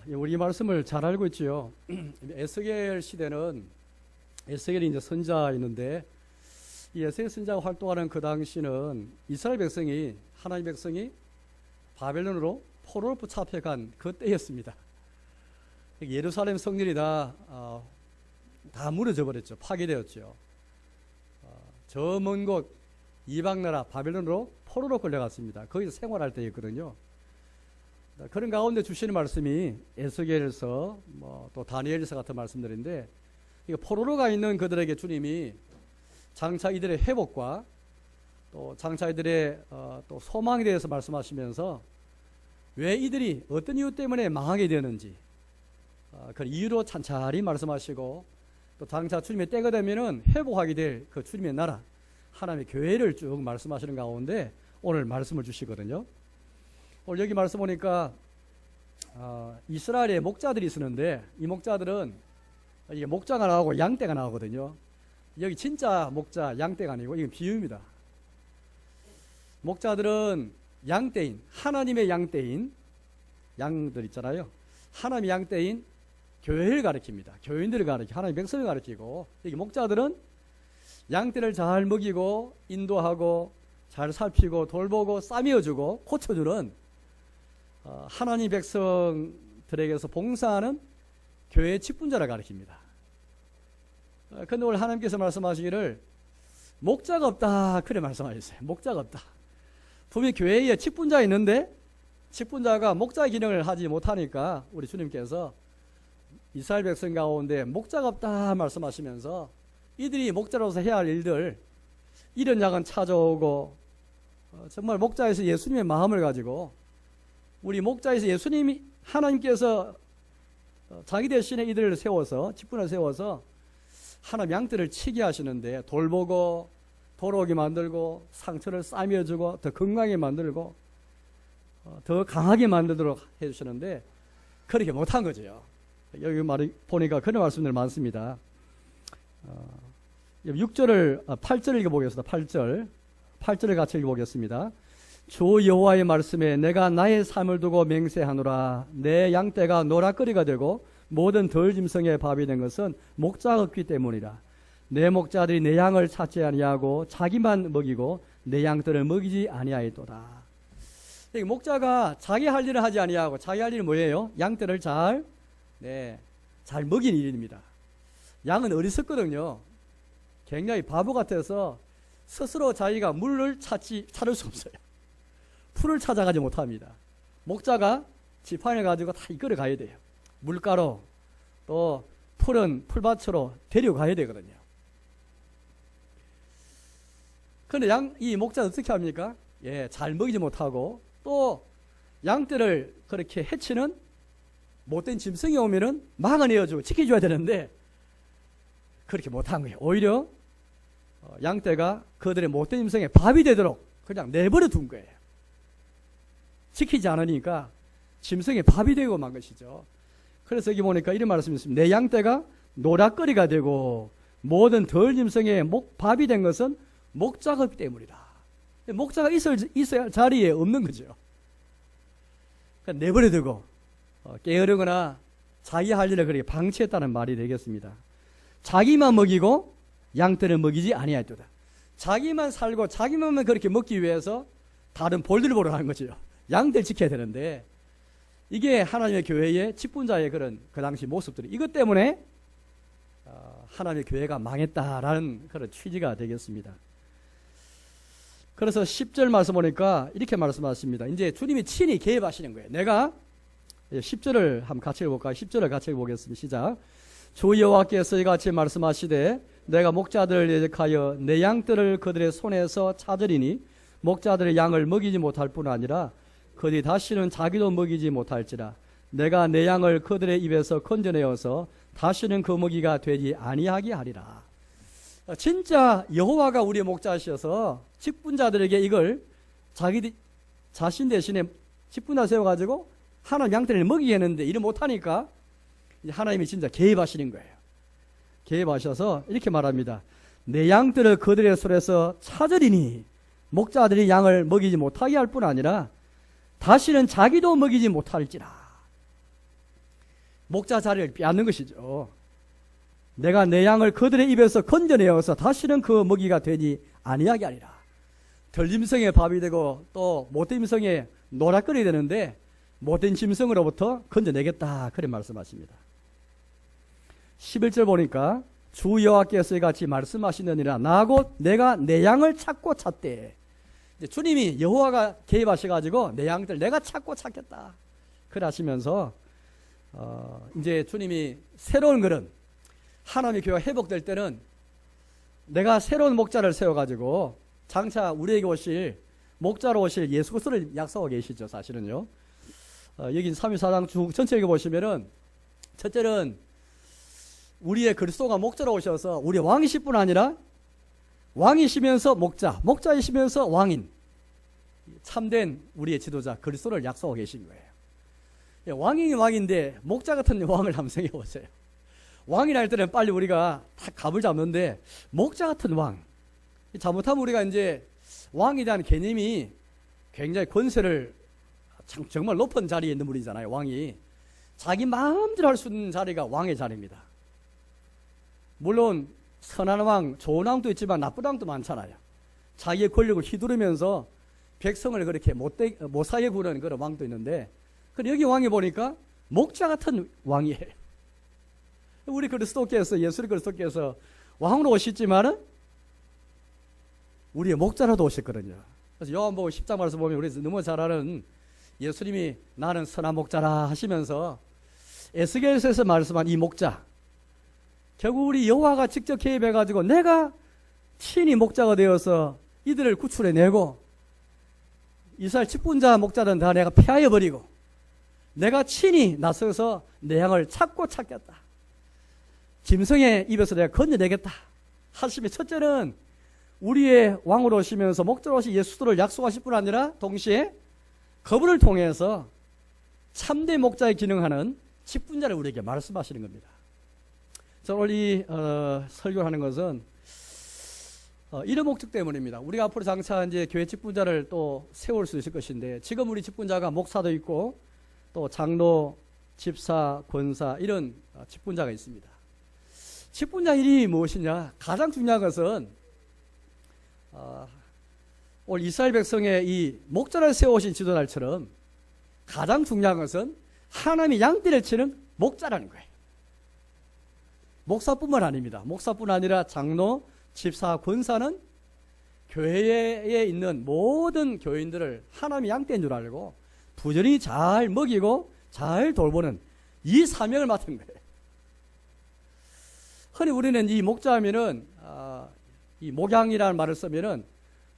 우리 말씀을 잘 알고 있지요. 에스겔 시대는 에스겔이 이제 선자였는데 이 에스겔 선자가 활동하는 그 당시는 이스라엘 백성이 하나님 백성이 바벨론으로 포로로 붙잡혀간 그 때였습니다. 예루살렘 성전이 다 무너져 버렸죠. 파괴되었죠. 저 먼 곳 이방 나라 바벨론으로 포로로 끌려갔습니다. 거기서 생활할 때였거든요. 그런 가운데 주시는 말씀이 에스겔서 또 다니엘서 같은 말씀들인데 포로로 가 있는 그들에게 주님이 장차 이들의 회복과 또 장차 이들의 또 소망에 대해서 말씀하시면서 왜 이들이 어떤 이유 때문에 망하게 되었는지 그 이유로 찬찬히 말씀하시고 또 장차 주님의 때가 되면은 회복하게 될 그 주님의 나라 하나님의 교회를 쭉 말씀하시는 가운데 오늘 말씀을 주시거든요. 오늘 여기 말씀 보니까 이스라엘에 목자들이 있었는데 이 목자들은 이게 목자가 나오고 양떼가 나오거든요. 여기 진짜 목자 양떼가 아니고 이건 비유입니다. 목자들은 양떼인 하나님의 양떼인 양들 있잖아요. 하나님의 양떼인 교회를 가리킵니다. 교인들을 가리키고 하나님의 백성을 가리키고 여기 목자들은 양떼를 잘 먹이고 인도하고 잘 살피고 돌보고 싸매어주고 고쳐주는 하나님 백성들에게서 봉사하는 교회의 직분자를 가리킵니다. 그런데 오늘 하나님께서 말씀하시기를 목자가 없다 그래 말씀하셨어요. 목자가 없다. 분명히 교회에 직분자 있는데 직분자가 목자의 기능을 하지 못하니까 우리 주님께서 이스라엘 백성 가운데 목자가 없다 말씀하시면서 이들이 목자로서 해야 할 일들 이런 양은 찾아오고 정말 목자에서 예수님의 마음을 가지고 우리 목자에서 예수님이 하나님께서 자기 대신에 이들을 세워서 직분을 세워서 하나님 양떼를 치게 하시는데 돌보고 돌아오게 만들고 상처를 싸매어주고 더 건강하게 만들고 더 강하게 만들도록 해주시는데 그렇게 못한 거죠. 여기 말이 보니까 그런 말씀들 많습니다. 8절을 읽어보겠습니다. 8절을 같이 읽어보겠습니다. 주 여호와의 말씀에 내가 나의 삶을 두고 맹세하노라. 내 양떼가 노락거리가 되고 모든 덜짐승의 밥이 된 것은 목자가 없기 때문이라. 내 목자들이 내 양을 찾지 아니하고 자기만 먹이고 내 양들을 먹이지 아니하였도다. 목자가 자기 할 일을 하지 아니하고 자기 할 일은 뭐예요? 양떼를 잘 먹이는 일입니다. 양은 어리석거든요. 굉장히 바보 같아서 스스로 자기가 물을 찾을 수 없어요. 풀을 찾아가지 못합니다. 목자가 지팡이를 가지고 다 이끌어 가야 돼요. 물가로 또 풀은 풀밭으로 데려가야 되거든요. 그런데 이 목자는 어떻게 합니까? 잘 먹이지 못하고 또 양떼를 그렇게 해치는 못된 짐승이 오면은 막아내어주고 지켜줘야 되는데 그렇게 못한 거예요. 오히려 양떼가 그들의 못된 짐승의 밥이 되도록 그냥 내버려 둔 거예요. 지키지 않으니까 짐승의 밥이 되고 만 것이죠. 그래서 여기 보니까 이런 말씀이 있습니다. 내 양떼가 노락거리가 되고 모든 덜 짐승의 밥이 된 것은 목자가 없기 때문이다. 목자가 있어야 자리에 없는 거죠. 그러니까 내버려 두고 게으르거나 자기 할 일을 그렇게 방치했다는 말이 되겠습니다. 자기만 먹이고 양떼를 먹이지 아니하였도다. 자기만 살고 자기만 그렇게 먹기 위해서 다른 볼일을 보러 가는 거죠. 양떼를 지켜야 되는데 이게 하나님의 교회의 직분자의 그런 그 당시 모습들이 이것 때문에 하나님의 교회가 망했다라는 그런 취지가 되겠습니다. 그래서 10절 말씀 보니까 이렇게 말씀하십니다. 이제 주님이 친히 개입하시는 거예요. 내가 10절을 한번 같이 읽어볼까요? 10절을 같이 읽어보겠습니다. 시작. 주 여호와께서 이같이 말씀하시되 내가 목자들을 예적하여 내 양들을 그들의 손에서 찾으리니 목자들의 양을 먹이지 못할 뿐 아니라 그들이 다시는 자기도 먹이지 못할지라. 내가 내 양을 그들의 입에서 건져내어서 다시는 그 먹이가 되지 아니하게 하리라. 진짜 여호와가 우리의 목자시여서 직분자들에게 이걸 자기 자신 대신에 직분자 세워가지고 하나님 양떼를 먹이게 했는데 이를 못하니까 하나님이 진짜 개입하시는 거예요. 개입하셔서 이렇게 말합니다. 내 양들을 그들의 손에서 찾으리니 목자들이 양을 먹이지 못하게 할 뿐 아니라 다시는 자기도 먹이지 못할지라. 목자 자리를 빼앗는 것이죠. 내가 내 양을 그들의 입에서 건져내어서 다시는 그 먹이가 되지 아니하게 하리라. 덜짐승의 밥이 되고 또 못된 짐승의 노략거리 되는데 못된 짐승으로부터 건져내겠다, 그런 말씀하십니다. 11절 보니까 주 여호와께서 같이 말씀하시느니라. 나 곧 내가 내 양을 찾고 찾되. 이제 주님이 여호와가 개입하셔가지고 내 양들 내가 찾고 찾겠다, 그래 하시면서 이제 주님이 새로운 그런 하나님의 교회가 회복될 때는 내가 새로운 목자를 세워가지고 장차 우리에게 오실 목자로 오실 예수 그리스도를 약속하고 계시죠. 사실은요. 여기 314장 쭉 전체 읽어보시면은 첫째는 우리의 그리스도가 목자로 오셔서 우리 왕이실 뿐 아니라 왕이시면서 목자, 목자이시면서 왕인, 참된 우리의 지도자 그리스도를 약속하고 계신 거예요. 왕이 왕인데 목자 같은 왕을 한번 생각해 보세요. 왕이라 할 때는 빨리 우리가 다 갑을 잡는데 목자 같은 왕, 잘못하면 우리가 이제 왕에 대한 개념이 굉장히 권세를 정말 높은 자리에 있는 분이잖아요. 왕이 자기 마음대로 할 수 있는 자리가 왕의 자리입니다. 물론 선한 왕, 좋은 왕도 있지만 나쁜 왕도 많잖아요. 자기의 권력을 휘두르면서 백성을 그렇게 못사게 구는 그런 왕도 있는데, 근데 여기 왕이 보니까 목자 같은 왕이에요. 우리 그리스도께서, 예수 그리스도께서 왕으로 오시지만은 우리의 목자라도 오셨거든요. 그래서 요한복음 10장 말씀 보면 우리 너무 잘 아는 예수님이 나는 선한 목자라 하시면서 에스겔서에서 말씀한 이 목자, 결국 우리 여호와가 직접 개입해가지고 내가 친히 목자가 되어서 이들을 구출해내고 이스라엘 직분자 목자들은 다 내가 폐하여버리고 내가 친히 나서서 내 양을 찾고 찾겠다, 짐승의 입에서 내가 건져내겠다 하시면, 첫째는 우리의 왕으로 오시면서 목자로 오신 예수를 약속하실 뿐 아니라 동시에 그분을 통해서 참된 목자의 기능하는 직분자를 우리에게 말씀하시는 겁니다. 저는 오늘 이 설교를 하는 것은 이런 목적 때문입니다. 우리가 앞으로 장차 이제 교회 직분자를 또 세울 수 있을 것인데, 지금 우리 직분자가 목사도 있고 또 장로, 집사, 권사 이런 직분자가 있습니다. 직분자 일이 무엇이냐? 가장 중요한 것은 오늘 이스라엘 백성의 이 목자를 세우신 지도자처럼 가장 중요한 것은 하나님이 양떼를 치는 목자라는 거예요. 목사뿐만 아닙니다. 목사뿐 아니라 장로, 집사, 권사는 교회에 있는 모든 교인들을 하나님이 양떼인 줄 알고 부지런히 잘 먹이고 잘 돌보는 이 사명을 맡은 거예요. 흔히 우리는 이 목자하면은 이 목양이라는 말을 쓰면은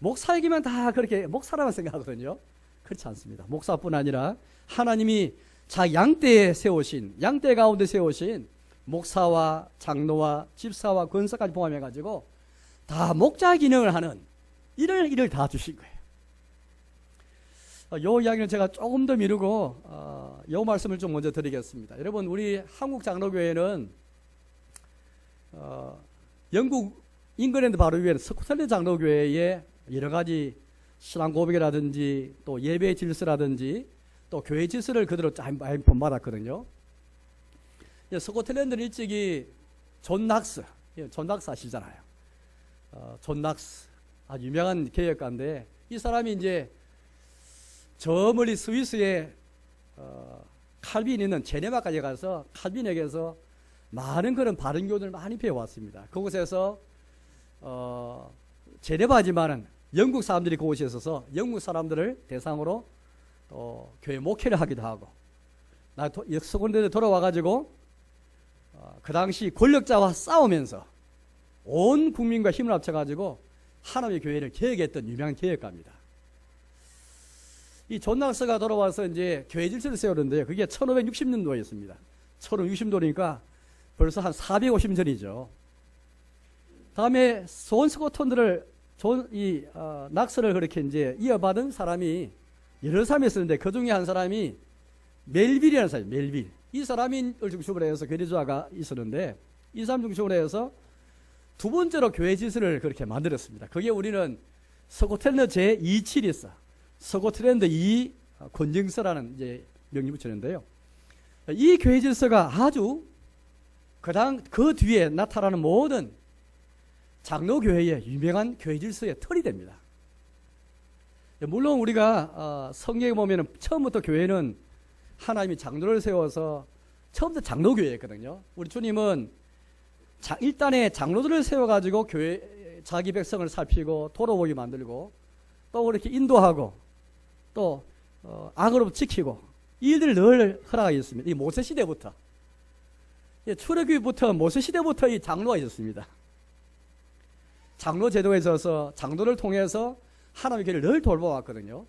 목사에게만 다 그렇게 목사라고 생각하거든요. 그렇지 않습니다. 목사뿐 아니라 하나님이 자기 양떼에 세우신, 양떼 가운데 세우신 목사와 장로와 집사와 권사까지 포함해가지고 다 목자 기능을 하는 일을 다 주신 거예요. 요 이야기는 제가 조금 더 미루고 요 말씀을 좀 먼저 드리겠습니다. 여러분, 우리 한국 장로교회는 영국 잉글랜드 바로 위에 스코틀랜드 장로교회에 여러 가지 신앙 고백이라든지 또 예배 질서라든지 또 교회 질서를 그대로 많이 본받았거든요. 스코틀랜드는 일찍이 존 낙스 아시잖아요. 존 낙스 아주 유명한 개혁가인데, 이 사람이 이제 저 멀리 스위스에 칼빈 있는 제네바까지 가서 칼빈에게서 많은 그런 바른 교훈을 많이 배워왔습니다. 그곳에서 제네바지만은 영국 사람들이 그곳에 있어서 영국 사람들을 대상으로 교회 목회를 하기도 하고, 스코틀랜드에 돌아와가지고 그 당시 권력자와 싸우면서 온 국민과 힘을 합쳐가지고 하나님의 교회를 개혁했던 유명한 개혁가입니다. 이 존 낙스가 돌아와서 이제 교회 질서를 세우는데 그게 1560년도였습니다. 1560년도니까 벌써 한 450년 전이죠. 다음에 존 스코톤들을 낙스를 그렇게 이제 이어받은 사람이 여러 사람이 있었는데 그 중에 한 사람이 멜빌이라는 사람이에요. 멜빌. 이 사람을 중심으로 해서 교리조화가 있었는데, 이 사람 중심으로 해서 두 번째로 교회 질서를 그렇게 만들었습니다. 그게 우리는 스코틀랜드 제2칠리서, 스코틀랜드 2 권증서라는 이제 명이 붙였는데요. 이 교회 질서가 아주 그 뒤에 나타나는 모든 장로교회의 유명한 교회 질서의 틀이 됩니다. 물론 우리가 성경에 보면 처음부터 교회는 하나님이 장로를 세워서 처음부터 장로교회였거든요. 우리 주님은 일단에 장로들을 세워가지고 교회 자기 백성을 살피고 돌아보게 만들고 또 그렇게 인도하고 또 악으로부터 지키고 이 일들을 늘 허락하셨습니다. 이 모세 시대부터 출애굽부터 모세 시대부터 이 장로가 있었습니다. 장로 제도에 있어서 장로를 통해서 하나님의 교회를 늘 돌봐왔거든요.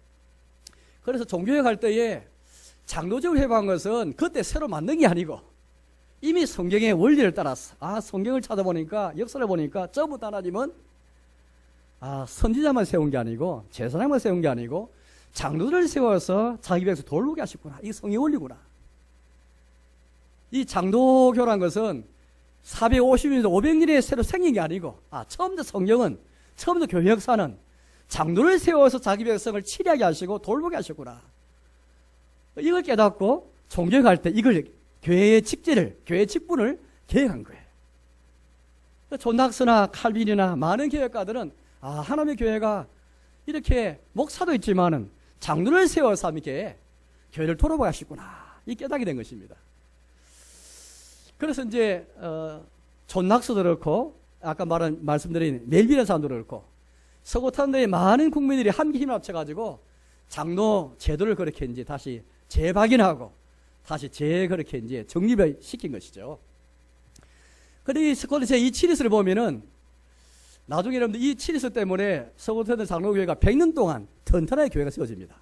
그래서 종교에 갈 때에 장로직을 해방한 것은 그때 새로 만든 게 아니고 이미 성경의 원리를 따라서 성경을 찾아보니까 역사를 보니까 처음부터 하나님은 선지자만 세운 게 아니고 제사장만 세운 게 아니고 장로들을 세워서 자기 백성 돌보게 하셨구나. 이게 성의 원리구나. 이 장로교란 것은 450년에서 500년에 새로 생긴 게 아니고 처음부터 성경은 처음부터 교회 역사는 장로를 세워서 자기 백성을 치리하게 하시고 돌보게 하셨구나. 이걸 깨닫고 종교에 갈 때 이걸 교회의 직제를 교회의 직분을 계획한 거예요. 존 낙스나 칼빈이나 많은 교회가들은 하나님의 교회가 이렇게 목사도 있지만은 장로를 세워서 이렇게 교회를 돌아보게 하시구나. 이 깨닫게 된 것입니다. 그래서 이제 존 낙스도 그렇고 아까 말씀드린 멜빈의 사람도 그렇고 서구탄도의 많은 국민들이 함께 힘을 합쳐가지고 장로 제도를 그렇게 이제 다시 재박인하고 다시 그렇게 이제 정립을 시킨 것이죠. 그런데 이 스콜리 제2치리스를 보면은 나중에 여러분들 이 치리스 때문에 서구탄도 장로교회가 100년 동안 튼튼하게 교회가 세워집니다.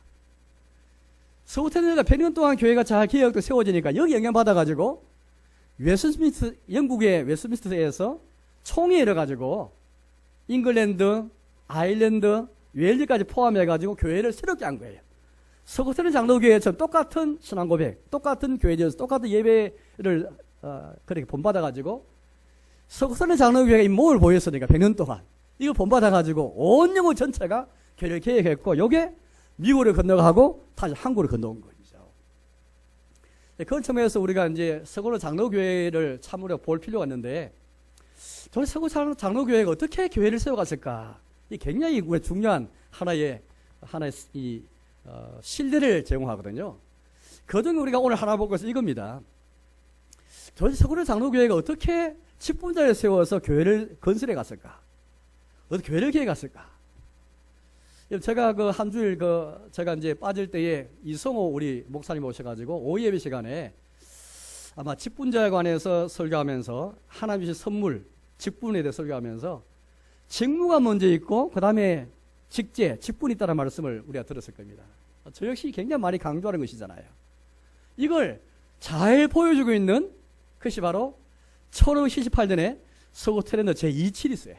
서구탄도가 100년 동안 교회가 잘 개혁도 세워지니까 여기 영향받아가지고 영국의 웨스트민스터에서 총회 열어가지고 잉글랜드, 아일랜드, 웨일즈까지 포함해가지고 교회를 새롭게 한 거예요. 서구스는 장로교회처럼 똑같은 신앙 고백, 똑같은 교회에서 똑같은 예배를 그렇게 본받아가지고 서구스는 장로교회가 이 몸을 보였으니까 100년 동안 이걸 본받아가지고 온 영혼 전체가 교회를 개혁했고 요게 미국을 건너가고 다시 한국을 건너온 거죠. 그런 측면에서 우리가 이제 서구 장로교회를 참으로 볼 필요가 있는데 도대체 서구 장로교회가 어떻게 교회를 세워갔을까? 이 굉장히 중요한 하나의 이 신뢰를 제공하거든요. 그중에 우리가 오늘 하나 볼 것은 이겁니다. 도대체 서구 장로교회가 어떻게 직분자를 세워서 교회를 건설해 갔을까? 어떻게 교회를 계획했을까? 제가 한 주일 제가 이제 빠질 때에 이성호 우리 목사님 오셔가지고 오후 예배 시간에 아마 직분자에 관해서 설교하면서 하나님 주신 선물, 직분에 대해 설교하면서 직무가 먼저 있고 그 다음에 직분이 있다는 말씀을 우리가 들었을 겁니다. 저 역시 굉장히 많이 강조하는 것이잖아요. 이걸 잘 보여주고 있는 것이 바로 1578년에 서구 트렌드 제2치리스예요.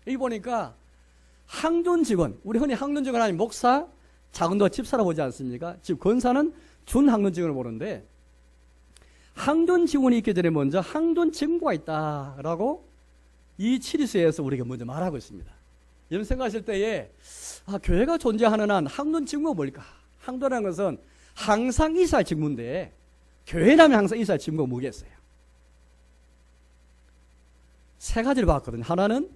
여기 보니까 항존 직원, 우리 흔히 항존 직원 아니 목사, 장로, 집사라 보지 않습니까? 지금 권사는 준항존 직원을 보는데 항존 직원이 있기 전에 먼저 항존 직무가 있다라고 이 치리스에서 우리가 먼저 말하고 있습니다. 여러분 생각하실 때에 교회가 존재하는 한 항존 직무가 뭘까? 항존이라는 것은 항상 있어야 할 직무인데 교회라면 항상 있어야 할 직무가 뭐겠어요? 세 가지를 봤거든요. 하나는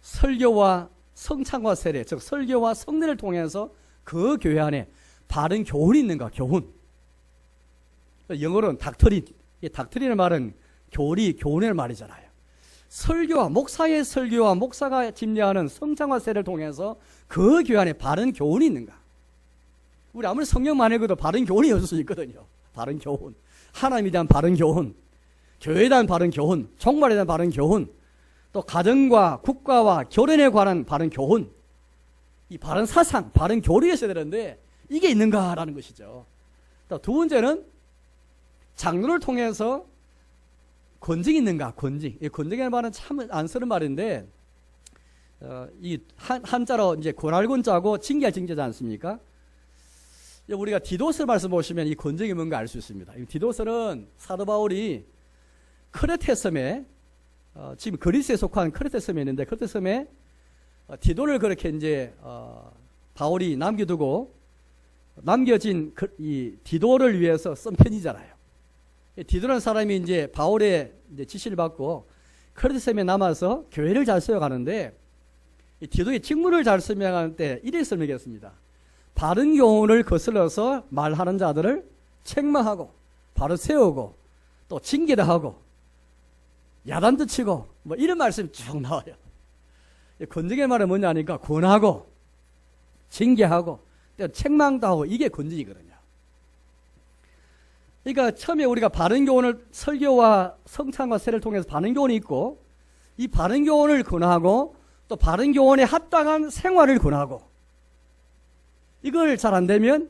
설교와 성찬과 세례, 즉 설교와 성례를 통해서 그 교회 안에 바른 교훈이 있는가? 교훈. 영어로는 닥터린. 이 닥터린의 말은 교훈의 말이잖아요. 설교와 목사의 설교와 목사가 집례하는 성찬과 세례를 통해서 그 교회 안에 바른 교훈이 있는가? 우리 아무리 성경만 읽어도 바른 교훈이 없을 수 있거든요. 바른 교훈. 하나님에 대한 바른 교훈. 교회에 대한 바른 교훈. 종말에 대한 바른 교훈. 또 가정과 국가와 결혼에 관한 바른 교훈, 이 바른 사상, 바른 교리가 있어야 되는데 이게 있는가라는 것이죠. 또 두 번째는 장로를 통해서 권징이 있는가? 권징. 이 권징이라는 말은 참 안쓰러운 말인데 이 한자로 이제 권할권자고 징계할 징계지 않습니까? 우리가 디도서 말씀 보시면 이 권징이 뭔가 알 수 있습니다. 이 디도서는 사도 바울이 크레테 섬에 지금 그리스에 속한 크레테 섬에 있는데 크레테 섬에 디도를 그렇게 이제 바울이 남겨두고 남겨진 이 디도를 위해서 쓴 편이잖아요. 디도라는 사람이 이제 바울의 이제 지시를 받고 크레드셈에 남아서 교회를 잘 세워가는데, 이 디도의 직무를 잘 설명할 때 이렇게 설명했습니다. 바른 교훈을 거슬러서 말하는 자들을 책망하고 바로 세우고 또 징계도 하고 야단도 치고 뭐 이런 말씀이 쭉 나와요. 권징의 말은 뭐냐니까 권하고 징계하고 또 책망도 하고, 이게 권징이거든요. 그러니까 처음에 우리가 바른 교훈을, 설교와 성찬과 세를 통해서 바른 교훈이 있고, 이 바른 교훈을 권하고 또 바른 교훈에 합당한 생활을 권하고, 이걸 잘 안 되면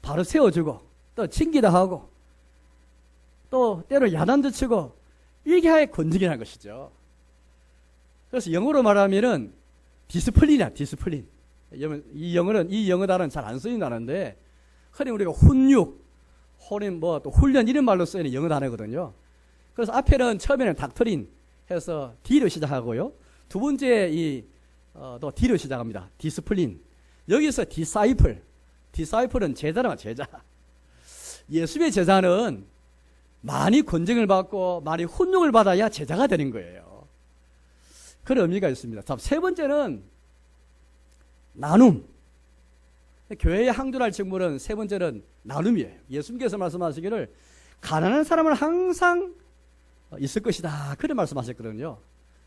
바로 세워주고 또 징계도 하고 또 때로 야단도 치고, 이게 하나의 권징이라는 것이죠. 그래서 영어로 말하면은 디스플린이야, 디스플린. 이 영어 단어는 잘 안 쓰인다는데, 흔히 우리가 훈육, 혹은 뭐 또 훈련 이런 말로 쓰이는 영어 단어거든요. 그래서 앞에는 처음에는 닥터린 해서 D로 시작하고요. 두 번째 또 D로 시작합니다. 디스플린. 여기서 디사이플은 제자라, 제자. 예수의 제자는 많이 권징을 받고 많이 훈육을 받아야 제자가 되는 거예요. 그런 의미가 있습니다. 세 번째는 나눔. 교회의 항존할 직무는 세 번째는 나눔이에요. 예수님께서 말씀하시기를 가난한 사람은 항상 있을 것이다, 그런 말씀하셨거든요.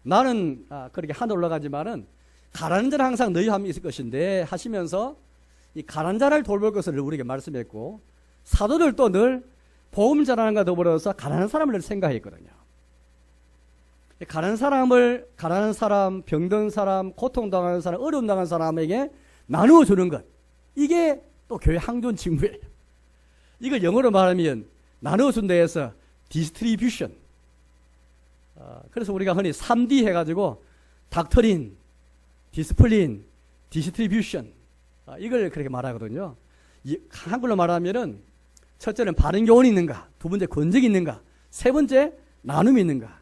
나는 그렇게 하늘 올라가지만은 가난한 자는 항상 너희 함께 있을 것인데 하시면서 이 가난한 자를 돌볼 것을 우리에게 말씀했고, 사도들도 늘 복음 전하는과 더불어서 가난한 사람을 생각했거든요. 가난한 사람, 병든 사람, 고통당하는 사람, 어려움 당하는 사람에게 나누어 주는 것, 이게 또 교회 항존 직무예요. 이걸 영어로 말하면 나누어 준다 해서 디스트리뷰션. 그래서 우리가 흔히 3D 해가지고 닥터린, 디스플린, 디스트리뷰션, 이걸 그렇게 말하거든요. 한글로 말하면은 첫째는 바른 교훈이 있는가, 두 번째 권징이 있는가, 세 번째 나눔이 있는가,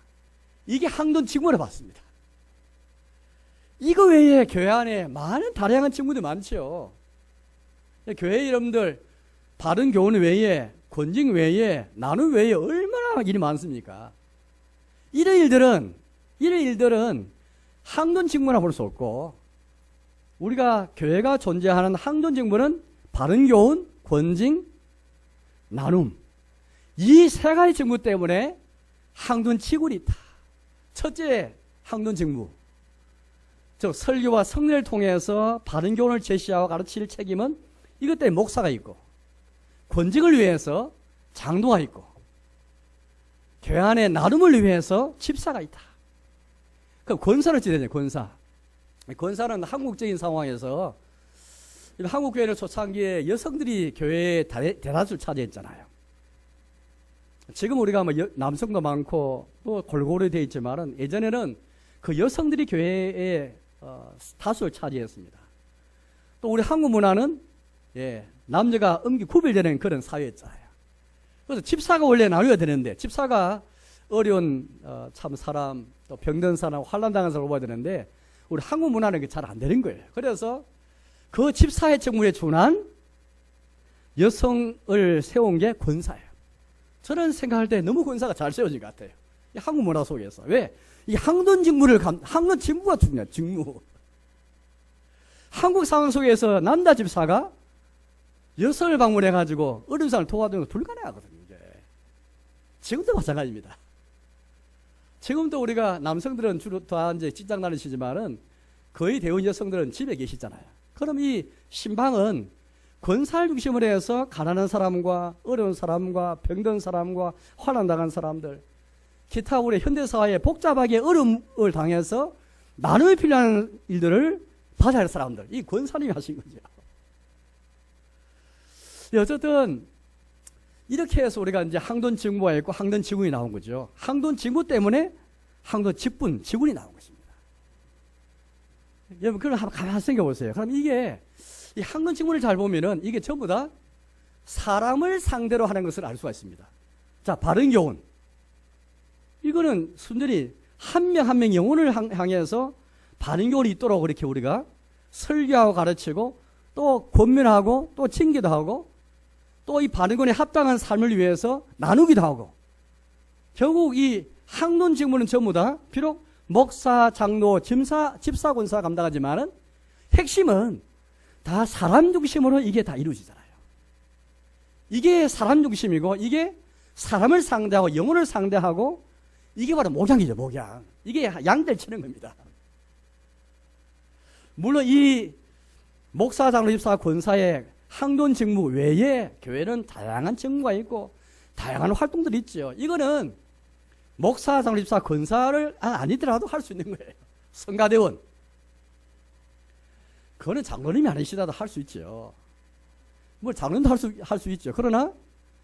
이게 항존 직무를 받습니다. 이거 외에 교회 안에 많은 다양한 직무들이 많죠. 교회 여러분들 바른 교훈 외에, 권징 외에, 나눔 외에 얼마나 일이 많습니까? 이런 일들은 항존 직무라 볼 수 없고, 우리가 교회가 존재하는 항존 직무는 바른 교훈, 권징, 나눔, 이 세 가지 직무 때문에 항존 치굴이 있다. 첫째 항존 직무, 즉 설교와 성례를 통해서 바른 교훈을 제시하고 가르칠 책임은 이것 때문에 목사가 있고, 권징을 위해서 장로가 있고, 교회 안에 나눔을 위해서 집사가 있다. 그럼 권사는 어찌 되냐? 권사는 한국적인 상황에서, 한국 교회는 초창기에 여성들이 교회의 대다수를 차지했잖아요. 지금 우리가 뭐 남성도 많고 또 골고루 되어 있지만은, 예전에는 그 여성들이 교회의 다수를 차지했습니다. 또 우리 한국 문화는 남녀가 엄격히 구별되는 그런 사회였잖아요. 그래서 집사가 원래 나눠야 되는데, 집사가 어려운 참 사람, 또 병든 사람, 환난당한 사람을 뽑아야 되는데, 우리 한국 문화는 그게 잘 안 되는 거예요. 그래서 그 집사의 직무에 준한 여성을 세운 게 권사예요. 저는 생각할 때 너무 권사가 잘 세워진 것 같아요. 이 한국 문화 속에서. 왜? 이 항존 직무가 중요해요. 직무. 한국 상황 속에서 남자 집사가 여성을 방문해가지고 어려운 사람을 도와주는 거 불가능하거든요. 이제. 지금도 마찬가지입니다. 지금도 우리가 남성들은 주로 다 이제 직장 다니시지만은 거의 대부분 여성들은 집에 계시잖아요. 그럼 이 신방은 권사를 중심으로 해서 가난한 사람과 어려운 사람과 병든 사람과 환난당한 사람들, 기타 우리 현대사회에 복잡하게 어려움을 당해서 나눔이 필요한 일들을 받아야 할 사람들, 이 권사님이 하신 거죠. 어쨌든 이렇게 해서 우리가 이제 항돈 직무가 있고 항돈 직군이 나온 거죠. 항돈 직무 때문에 항돈 직군이 나온 것입니다. 여러분 그걸 한번 가만히 생각해 보세요. 그럼 이게 이 항돈 직무를 잘 보면은 이게 전부 다 사람을 상대로 하는 것을 알 수가 있습니다. 자, 바른 교훈. 이거는 순전히 한 명 한 명 영혼을 향해서 바른 교훈이 있도록 그렇게 우리가 설교하고 가르치고 또 권면하고 또 징계도 하고 또 이 바른권에 합당한 삶을 위해서 나누기도 하고 결국 이 학론 직무는 전부 다 비록 목사, 장로, 집사, 권사 감당하지만은 핵심은 다 사람 중심으로 이게 다 이루어지잖아요. 이게 사람 중심이고 이게 사람을 상대하고 영혼을 상대하고 이게 바로 목양이죠, 목양. 이게 양대를 치는 겁니다. 물론 이 목사, 장로, 집사, 권사의 학론 직무 외에 교회는 다양한 직무가 있고 다양한 활동들이 있죠. 이거는 목사, 장로, 집사, 권사를 아니더라도 할 수 있는 거예요. 성가대원. 그거는 장로님이 아니시다도 할 수 있죠. 뭐 장로님도 할 수 있죠. 그러나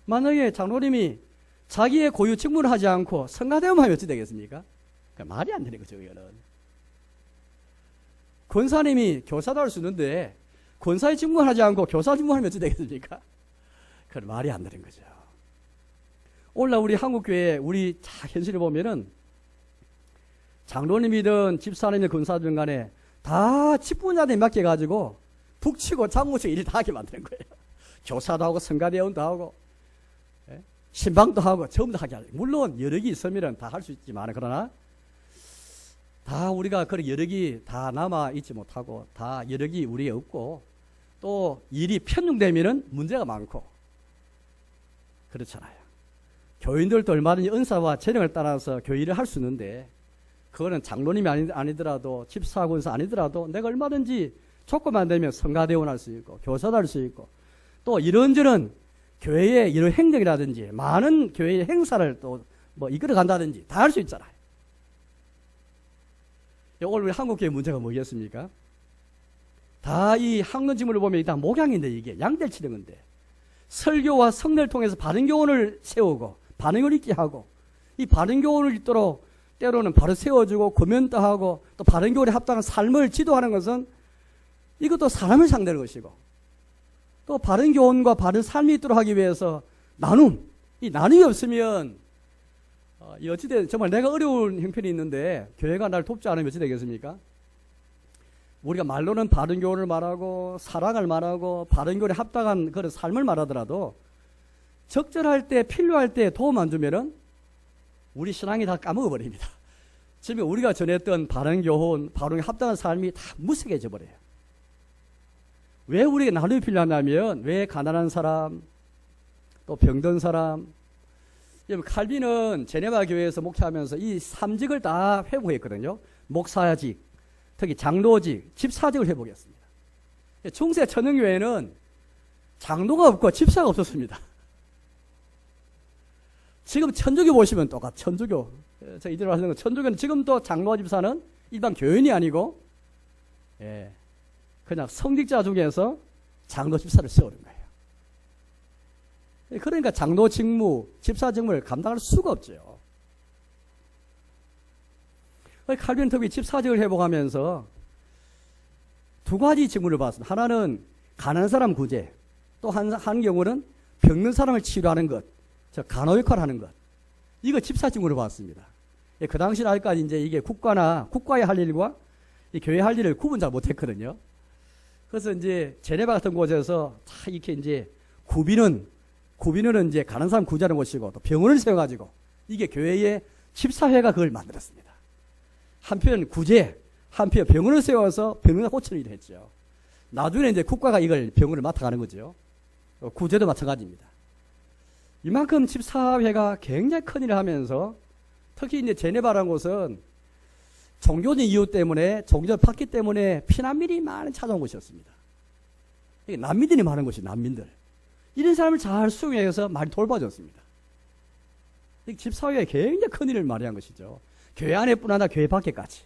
만약에 장로님이 자기의 고유 직무를 하지 않고 성가대원만 하면 어찌 되겠습니까? 그러니까 말이 안 되는 거죠. 이거는. 권사님이 교사도 할 수 있는데 권사의 직무를 하지 않고 교사 직무를 하면 어찌 되겠습니까? 그건 말이 안 되는 거죠. 오늘날 우리 한국교회 우리 현실을 보면은 장로님이든 집사님이든 권사든 간에 다 직분자들이 맡겨가지고 북치고 장구치고 일을 다 하게 만드는 거예요. 교사도 하고 성가대원도 하고 신방도 하고 전부 다 하게 하죠. 물론 여력이 있으면 다 할 수 있지만 그러나 다 우리가 그런 여력이 다 남아 있지 못하고 다 여력이 우리에 없고 또 일이 편중되면은 문제가 많고 그렇잖아요. 교인들도 얼마든지 은사와 재능을 따라서 교회를 할 수 있는데 그거는 장로님이 아니더라도 집사, 권사 아니더라도 내가 얼마든지 조건만 되면 성가대원 할 수 있고 교사도 할 수 있고 또 이런저런 교회의 이런 행정이라든지 많은 교회의 행사를 또 뭐 이끌어 간다든지 다 할 수 있잖아요. 오늘 우리 한국교회 문제가 뭐겠습니까? 다 이 학론 직무를 보면 일단 목양인데 이게 양대를 치는 건데 설교와 성례를 통해서 바른 교훈을 세우고 반응을 있게 하고 이 바른 교훈을 있도록 때로는 바로 세워주고 고면도 하고 또 바른 교훈에 합당한 삶을 지도하는 것은 이것도 사람을 상대하는 것이고 또 바른 교훈과 바른 삶이 있도록 하기 위해서 이 나눔이 없으면 어찌된 정말 내가 어려운 형편이 있는데 교회가 날 돕지 않으면 어찌 되겠습니까? 우리가 말로는 바른 교훈을 말하고 사랑을 말하고 바른 교훈에 합당한 그런 삶을 말하더라도 적절할 때 필요할 때 도움 안 주면은 우리 신앙이 다 까먹어 버립니다. 지금 우리가 전했던 바른 교훈, 바른에 합당한 삶이 다 무색해져 버려요. 왜 우리에게 나눔이 필요하냐면 왜 가난한 사람, 또 병든 사람, 칼빈은 제네바 교회에서 목회하면서 이 3직을 다 회복했거든요. 목사직, 특히 장로직, 집사직을 회복했습니다. 중세 천흥교회는 장로가 없고 집사가 없었습니다. 지금 천주교 보시면 똑같아. 천주교. 제가 이대로 하는 건 천주교는 지금도 장로와 집사는 일반 교인이 아니고 그냥 성직자 중에서 장로 집사를 세우는 거예요. 그러니까 장로 직무, 집사 직무를 감당할 수가 없죠. 칼빈은 특히 집사직을 회복하면서 두 가지 직무를 봤습니다. 하나는 가난한 사람 구제, 또 한 경우는 병든 사람을 치료하는 것, 간호 역할을 하는 것. 이거 집사 직무를 봤습니다. 그 당시 아직까지 이제 이게 국가의 할 일과 이 교회 할 일을 구분 잘 못했거든요. 그래서 이제 제네바 같은 곳에서 다 이렇게 이제 구비는 이제 가난한 사람 구제하는 곳이고 또 병원을 세워가지고 이게 교회의 집사회가 그걸 만들었습니다. 한편 구제, 한편 병원을 세워서 병원을 고치는 일을 했죠. 나중에 이제 국가가 이걸 병원을 맡아가는 거죠. 구제도 마찬가지입니다. 이만큼 집사회가 굉장히 큰 일을 하면서 특히 이제 제네바라는 곳은 종교적 이유 때문에 종교적 파괴 때문에 피난민이 많이 찾아온 곳이었습니다. 난민들이 많은 곳이 난민들. 이런 사람을 잘 수용해서 많이 돌봐줬습니다. 집사회가 굉장히 큰 일을 많이 한 것이죠. 교회 안에뿐 아니라 교회 밖에까지.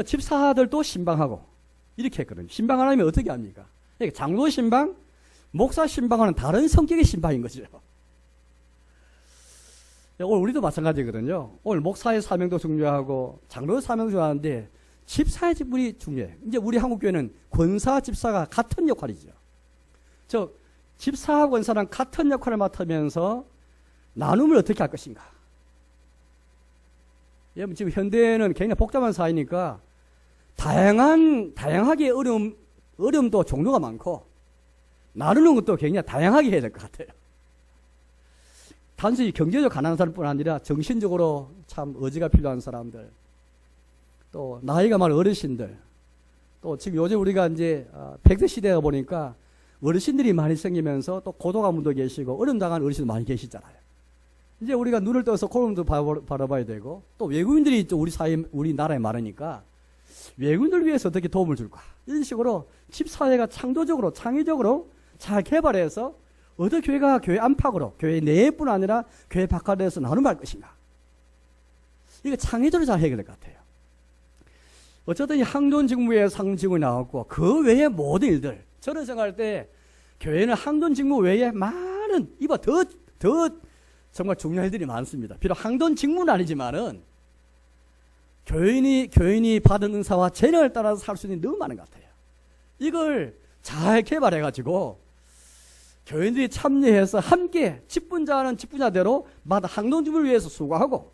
집사들도 신방하고 이렇게 했거든요. 신방 안 하면 어떻게 합니까? 장로 신방, 목사 신방과는 다른 성격의 신방인 거죠. 오늘 우리도 마찬가지거든요. 오늘 목사의 사명도 중요하고 장로의 사명도 중요한데 집사의 직분이 중요해요. 이제 우리 한국교회는 권사, 집사가 같은 역할이죠. 집사와 권사랑 같은 역할을 맡으면서 나눔을 어떻게 할 것인가. 여러분 지금 현대는 굉장히 복잡한 사회니까 다양하게 어려움 어려움도 종류가 많고 나누는 것도 굉장히 다양하게 해야 될 것 같아요. 단순히 경제적으로 가난한 사람뿐 아니라 정신적으로 참 의지가 필요한 사람들, 또 나이가 많은 어르신들, 또 지금 요즘 우리가 이제 100세 시대가 보니까 어르신들이 많이 생기면서 또 고독한 분도 계시고 어려움 당한 어르신도 많이 계시잖아요. 이제 우리가 눈을 떠서 그런 분도 바라봐야 되고, 또 외국인들이 우리 사회, 우리나라에 많으니까 외국인들 위해서 어떻게 도움을 줄까? 이런 식으로 집사회가 창조적으로, 창의적으로 잘 개발해서 어떻게 교회가 교회 안팎으로, 교회 내뿐 아니라 교회 바깥에서 나눔할 것인가? 이거 창의적으로 잘 해결될 것 같아요. 어쨌든 이 항존직무에 상징이 나왔고, 그 외의 모든 일들, 저는 생각할 때 교회는 항존직무 외에 많은, 이봐, 더 정말 중요한 일들이 많습니다. 비록 항존직무는 아니지만은 교인이 받은 은사와 재능을 따라서 살 수 있는 너무 많은 것 같아요. 이걸 잘 개발해가지고 교인들이 참여해서 함께 직분자는 직분자대로 마다 항존직무를 위해서 수고하고,